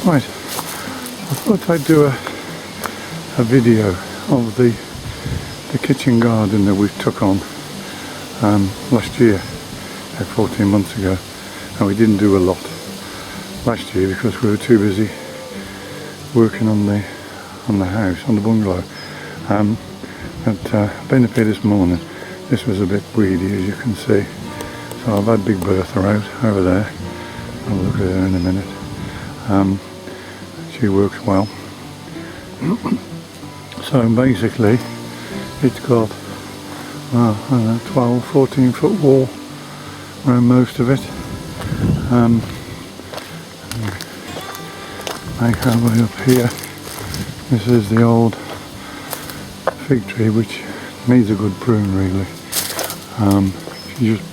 Right, I thought I'd do a video of the kitchen garden that we took on last year, 14 months ago, and we didn't do a lot last year because we were too busy working on the house, on the bungalow. But I've been up here this morning. This was a bit weedy, as you can see, so I've had Big Bertha out over there. I'll look at her in a minute. She works well. So basically it's got I don't know, 12, 14 foot wall around most of it. Make our way up here. This is the old fig tree which needs a good prune really. She just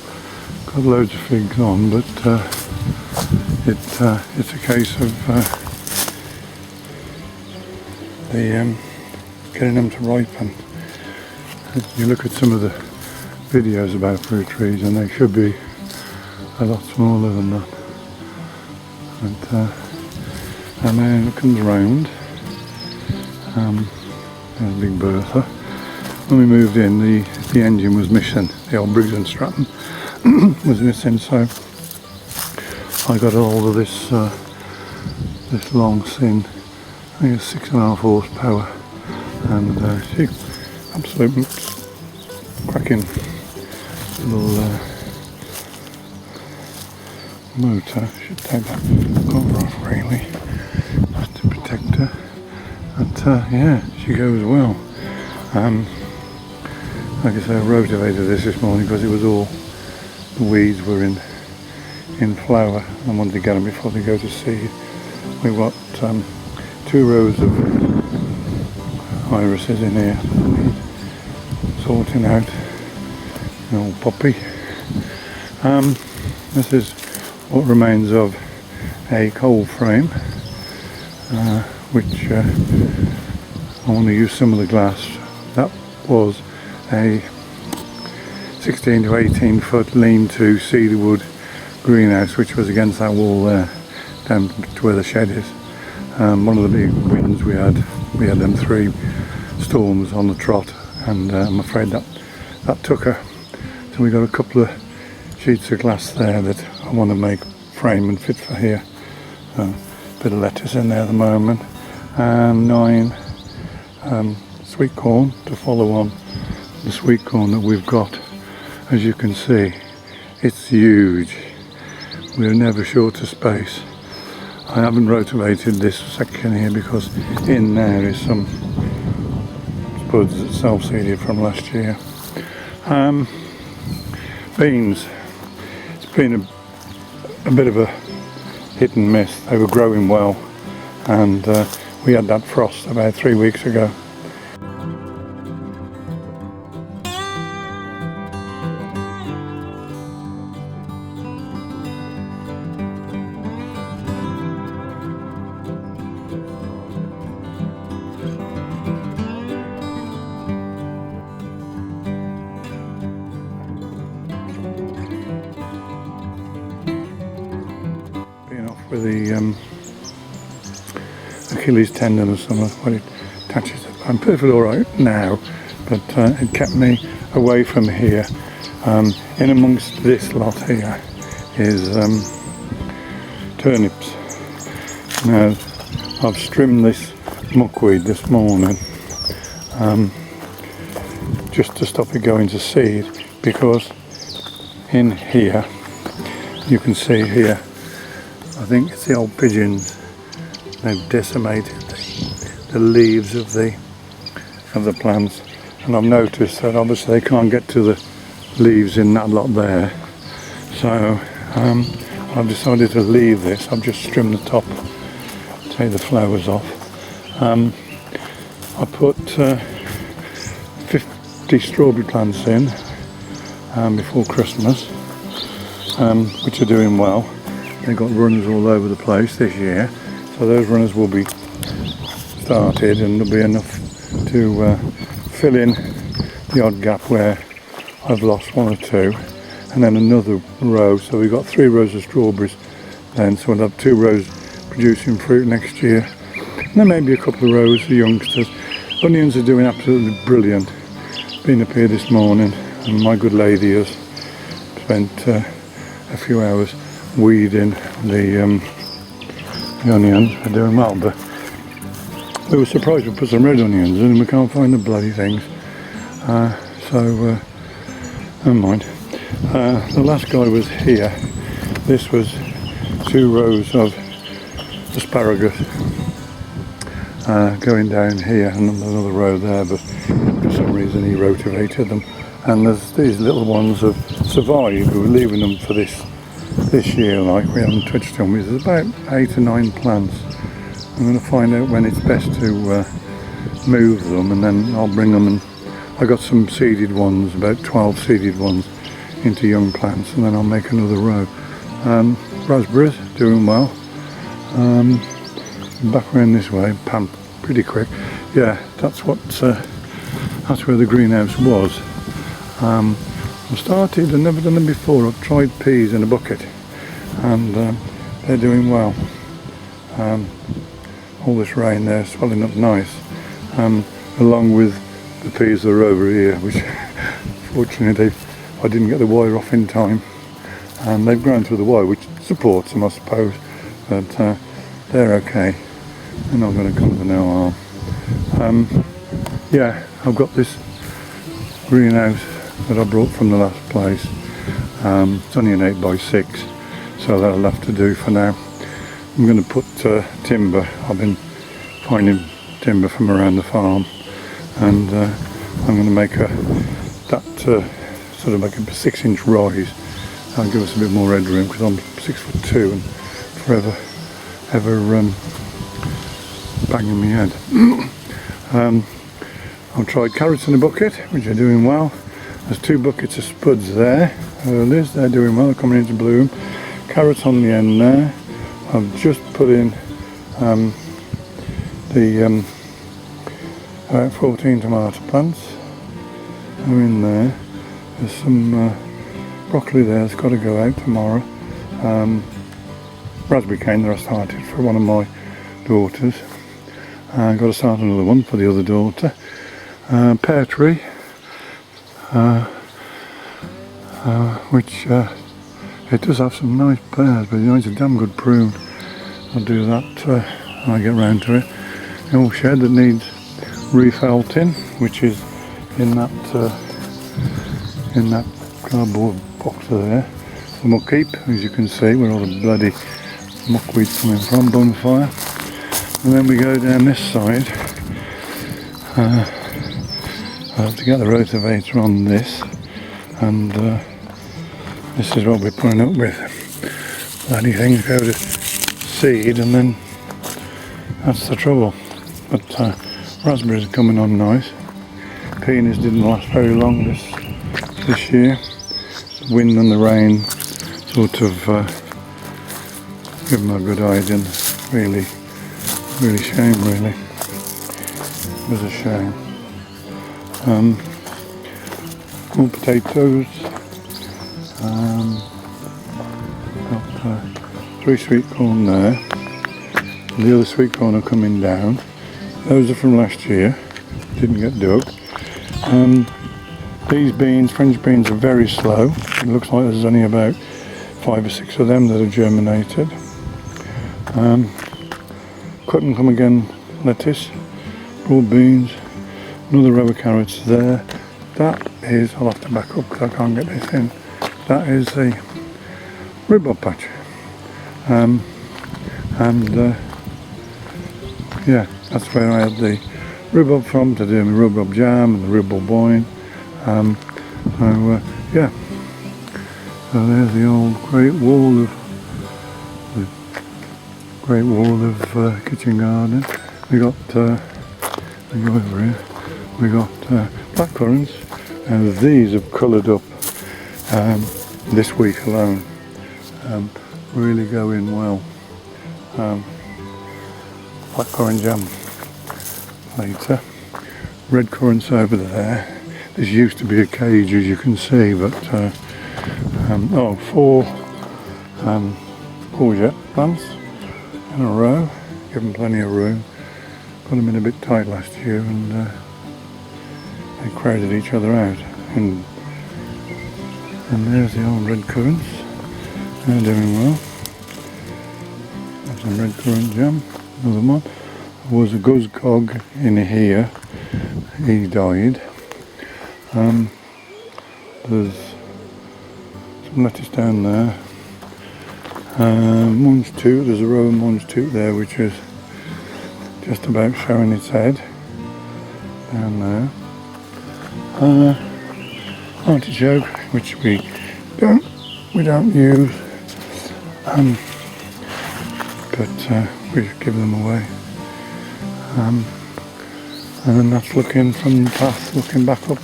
got loads of figs on, but it's a case of getting them to ripen. You look at some of the videos about fruit trees and they should be a lot smaller than that. And then it comes round. There's Big Bertha. When we moved in, the engine was missing. The old Briggs and Stratton was missing, so I got hold of this long thin, I think it's 6.5 horsepower, and she absolutely cracking little motor. Should take that cover off really, just to protect her. But yeah, she goes well. Like I say, I rotavated this morning because it was all, the weeds were in flower. I wanted to get them before they go to seed. We've got 2 rows of irises in here that need sorting out. An old poppy. This is what remains of a cold frame, which I want to use some of the glass. That was a 16 to 18 foot lean-to cedar wood greenhouse which was against that wall there, down to where the shed is. One of the big winds we had them 3 storms on the trot, and I'm afraid that took her. So we got a couple of sheets of glass there that I want to make frame and fit for here. Bit of lettuce in there at the moment, and 9 sweet corn to follow on the sweet corn that we've got. As you can see, it's huge. We're never short of space. I haven't rotavated this section here because in there is some spuds that self-seeded from last year. Beans, it's been a bit of a hit and miss. They were growing well, and we had that frost about 3 weeks ago. With the Achilles tendon or something, what it attaches it. I'm perfectly alright now, but it kept me away from here. In amongst this lot here is turnips. Now, I've trimmed this muckweed this morning just to stop it going to seed, because in here, you can see here, I think it's the old pigeons. They've decimated the leaves of the plants, and I've noticed that obviously they can't get to the leaves in that lot there. So I've decided to leave this. I've just trimmed the top, take the flowers off. I put 50 strawberry plants in before Christmas, which are doing well. They've got runners all over the place this year, so those runners will be started, and there'll be enough to fill in the odd gap where I've lost 1 or 2, and then another row. So we've got 3 rows of strawberries then, so we'll have 2 rows producing fruit next year. And then maybe a couple of rows for youngsters. Onions are doing absolutely brilliant. Been up here this morning and my good lady has spent a few hours weeding the onions. They're doing well, but we were surprised we put some red onions in and we can't find the bloody things. So never mind. The last guy was here. This was 2 rows of asparagus going down here, and another row there, but for some reason he rotivated them. And there's these little ones have survived. We were leaving them for this year, like we haven't touched them. There's about 8 or 9 plants. I'm going to find out when it's best to move them, and then I'll bring them, and I got some seeded ones, about 12 seeded ones, into young plants, and then I'll make another row. Raspberries doing well. Back around this way, pretty quick. Yeah, that's where the greenhouse was. I started, I've never done them before. I've tried peas in a bucket, and they're doing well. All this rain there, swelling up nice, along with the peas that are over here, which fortunately I didn't get the wire off in time, and they've grown through the wire, which supports them, I suppose, but they're okay. They're not going to come to no harm. Yeah, I've got this greenhouse that I brought from the last place. It's only an 8x6, so that'll have to do for now. I'm going to put timber. I've been finding timber from around the farm, and I'm going to make sort of make a 6-inch rise. That'll give us a bit more headroom because I'm 6'2" and forever banging my head. I've tried carrots in a bucket, which are doing well. There's 2 buckets of spuds there. They're doing well, they're coming into bloom. Carrots on the end there. I've just put in about 14 tomato plants. They're in there. There's some broccoli there, it's got to go out tomorrow. Raspberry cane that I started for one of my daughters. Got to start another one for the other daughter. Pear tree, which it does have some nice pears, but it's a damn good prune. I'll do that when I get round to it. The old shed that needs refelting, which is in that cardboard box there. The muck heap, as you can see, where all the bloody muckweed's coming from, bonfire. And then we go down this side. I have to get the rotavator on this, and this is what we're putting up with. Bloody things go to seed, and then that's the trouble. But raspberries are coming on nice. Peonies didn't last very long this year. The wind and the rain sort of give them a good hiding. Really shame, really. It was a shame. Cool potatoes. Got 3 sweet corn there. And the other sweet corn are coming down. Those are from last year. Didn't get dug. These beans, French beans, are very slow. It looks like there's only about 5 or 6 of them that are germinated. Cut and come again lettuce, broad beans, another row of carrots there. That is, I'll have to back up because I can't get this in. That is a rhubarb patch. Yeah, that's where I had the rhubarb from to do my rhubarb jam and the rhubarb wine. Yeah. So there's the old Great Wall of kitchen garden. We got we go over here. We got blackcurrants, and these have coloured up this week alone. Really going well. Blackcurrant jam later. Red currants over there. This used to be a cage, as you can see, but 4 courgette plants. in a row, give them plenty of room. Got them in a bit tight last year and they crowded each other out. And there's the old red currants. They're doing well. That's some red currant jam. Another one. There was a guzzcog in here. He died. There's some lettuce down there. Munch toot. There's a row of munch toot there which is just about showing its head down there. Artichoke, which we don't use, but we give them away. And then that's looking from the path, looking back up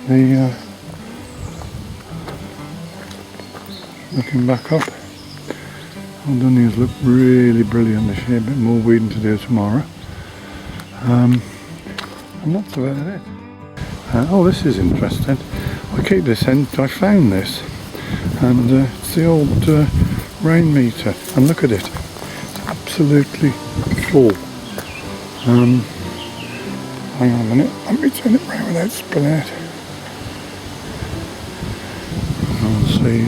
the looking back up. Aldonias look really brilliant this year. A bit more weeding to do tomorrow. And that's about it. Oh, this is interesting. I keep this in. I found this, and it's the old rain meter. And look at it. It's absolutely full. Hang on a minute. Let me turn it round without spilling it. I'll see.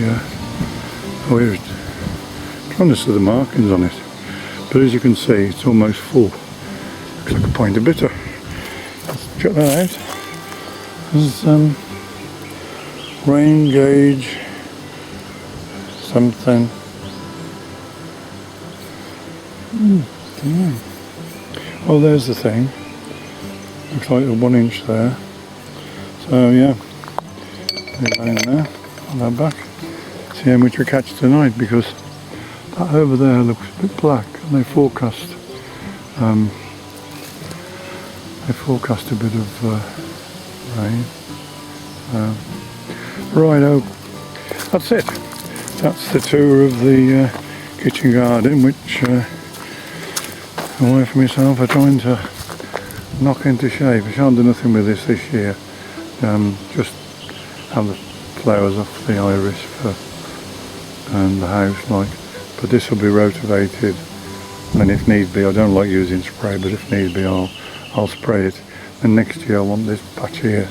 Oh, here it is. Trying to see the markings on it, but as you can see, it's almost full. Looks like a pint of bitter. Let's check that out. There's rain gauge something. Oh, there's the thing. Looks like a 1 inch there. So yeah, put that in there. Put that back. See how much we catch tonight, because that over there looks a bit black, and they forecast a bit of rain. Righto, that's it. That's the tour of the kitchen garden, which my wife and myself are trying to knock into shape. I shan't do nothing with this year. Just have the flowers off the iris for the house, like. But this will be rotivated, and if need be, I don't like using spray, but if need be, I'll spray it. And next year I want this patch here.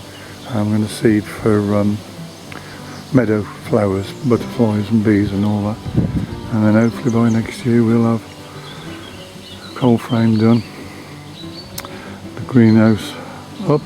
I'm going to seed for meadow flowers, butterflies and bees and all that. And then hopefully by next year we'll have a cold frame done, the greenhouse up,